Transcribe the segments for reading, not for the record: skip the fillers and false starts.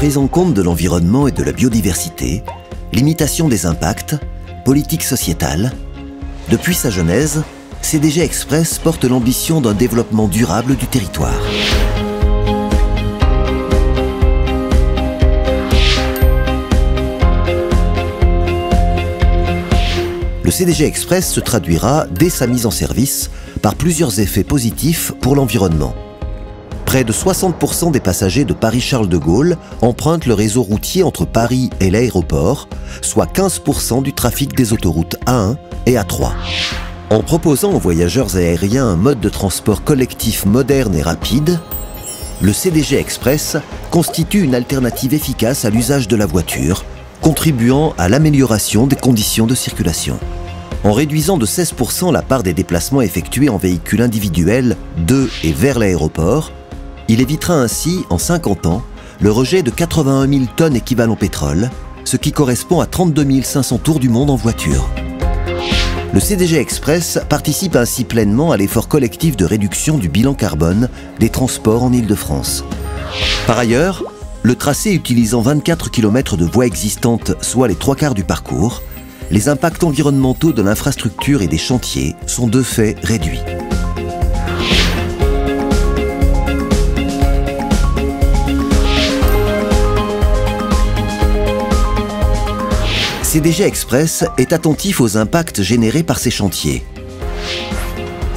prise en compte de l'environnement et de la biodiversité, limitation des impacts, politique sociétale. Depuis sa genèse, CDG Express porte l'ambition d'un développement durable du territoire. Le CDG Express se traduira, dès sa mise en service, par plusieurs effets positifs pour l'environnement. Près de 60% des passagers de Paris-Charles de Gaulle empruntent le réseau routier entre Paris et l'aéroport, soit 15% du trafic des autoroutes A1 et A3. En proposant aux voyageurs aériens un mode de transport collectif moderne et rapide, le CDG Express constitue une alternative efficace à l'usage de la voiture, contribuant à l'amélioration des conditions de circulation. En réduisant de 16% la part des déplacements effectués en véhicule individuel de et vers l'aéroport, il évitera ainsi, en 50 ans, le rejet de 81 000 tonnes équivalent pétrole, ce qui correspond à 32 500 tours du monde en voiture. Le CDG Express participe ainsi pleinement à l'effort collectif de réduction du bilan carbone des transports en Île-de-France. Par ailleurs, le tracé utilisant 24 km de voies existantes, soit les 3/4 du parcours, les impacts environnementaux de l'infrastructure et des chantiers sont de fait réduits. CDG Express est attentif aux impacts générés par ces chantiers.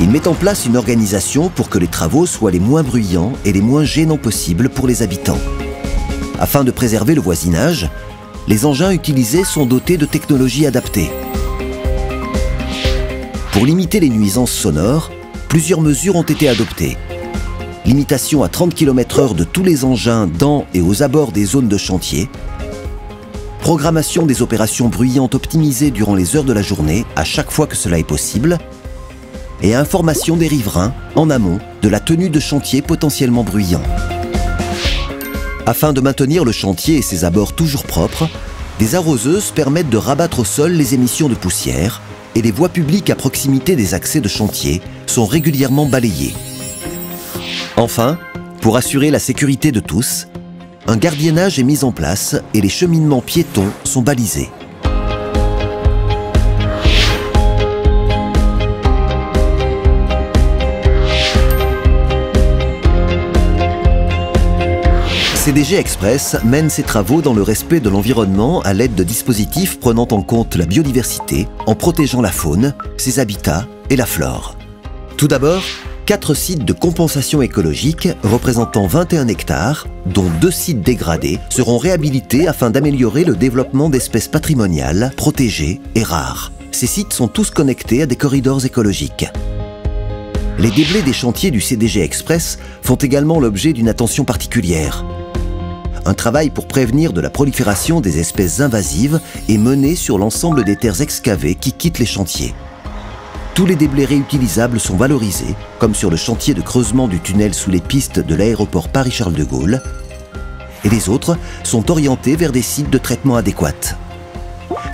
Il met en place une organisation pour que les travaux soient les moins bruyants et les moins gênants possibles pour les habitants. Afin de préserver le voisinage, les engins utilisés sont dotés de technologies adaptées. Pour limiter les nuisances sonores, plusieurs mesures ont été adoptées. Limitation à 30 km/h de tous les engins dans et aux abords des zones de chantier. Programmation des opérations bruyantes optimisées durant les heures de la journée, à chaque fois que cela est possible. Et information des riverains, en amont, de la tenue de chantier potentiellement bruyants. Afin de maintenir le chantier et ses abords toujours propres, des arroseuses permettent de rabattre au sol les émissions de poussière et les voies publiques à proximité des accès de chantier sont régulièrement balayées. Enfin, pour assurer la sécurité de tous, un gardiennage est mis en place et les cheminements piétons sont balisés. CDG Express mène ses travaux dans le respect de l'environnement à l'aide de dispositifs prenant en compte la biodiversité en protégeant la faune, ses habitats et la flore. Tout d'abord, 4 sites de compensation écologique représentant 21 hectares, dont 2 sites dégradés, seront réhabilités afin d'améliorer le développement d'espèces patrimoniales, protégées et rares. Ces sites sont tous connectés à des corridors écologiques. Les déblais des chantiers du CDG Express font également l'objet d'une attention particulière. Un travail pour prévenir de la prolifération des espèces invasives est mené sur l'ensemble des terres excavées qui quittent les chantiers. Tous les déblais réutilisables sont valorisés, comme sur le chantier de creusement du tunnel sous les pistes de l'aéroport Paris-Charles de Gaulle, et les autres sont orientés vers des sites de traitement adéquats.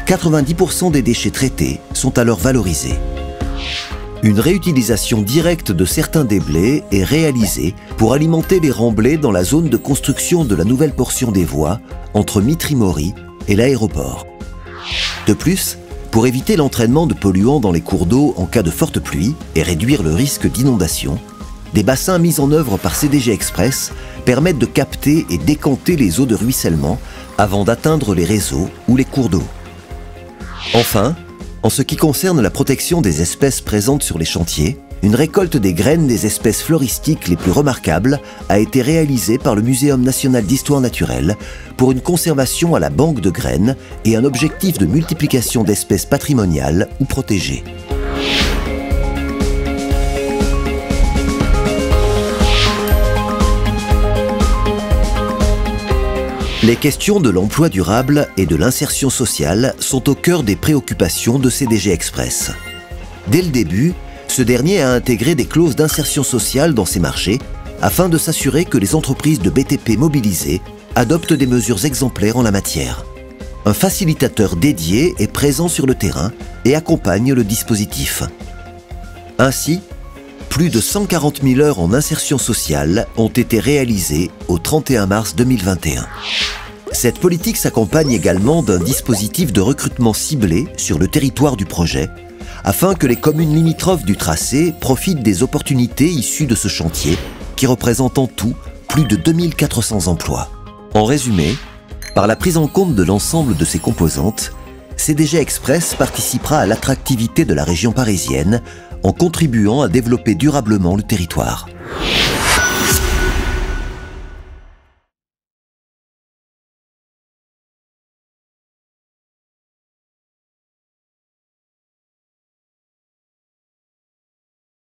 90% des déchets traités sont alors valorisés. Une réutilisation directe de certains déblais est réalisée pour alimenter les remblais dans la zone de construction de la nouvelle portion des voies entre Mitry-Mory et l'aéroport. De plus, pour éviter l'entraînement de polluants dans les cours d'eau en cas de forte pluie et réduire le risque d'inondation, des bassins mis en œuvre par CDG Express permettent de capter et décanter les eaux de ruissellement avant d'atteindre les réseaux ou les cours d'eau. Enfin, en ce qui concerne la protection des espèces présentes sur les chantiers, une récolte des graines des espèces floristiques les plus remarquables a été réalisée par le Muséum national d'histoire naturelle pour une conservation à la banque de graines et un objectif de multiplication d'espèces patrimoniales ou protégées. Les questions de l'emploi durable et de l'insertion sociale sont au cœur des préoccupations de CDG Express. Dès le début, ce dernier a intégré des clauses d'insertion sociale dans ses marchés afin de s'assurer que les entreprises de BTP mobilisées adoptent des mesures exemplaires en la matière. Un facilitateur dédié est présent sur le terrain et accompagne le dispositif. Ainsi, plus de 140 000 heures en insertion sociale ont été réalisées au 31 mars 2021. Cette politique s'accompagne également d'un dispositif de recrutement ciblé sur le territoire du projet, afin que les communes limitrophes du tracé profitent des opportunités issues de ce chantier, qui représente en tout plus de 2400 emplois. En résumé, par la prise en compte de l'ensemble de ces composantes, CDG Express participera à l'attractivité de la région parisienne en contribuant à développer durablement le territoire.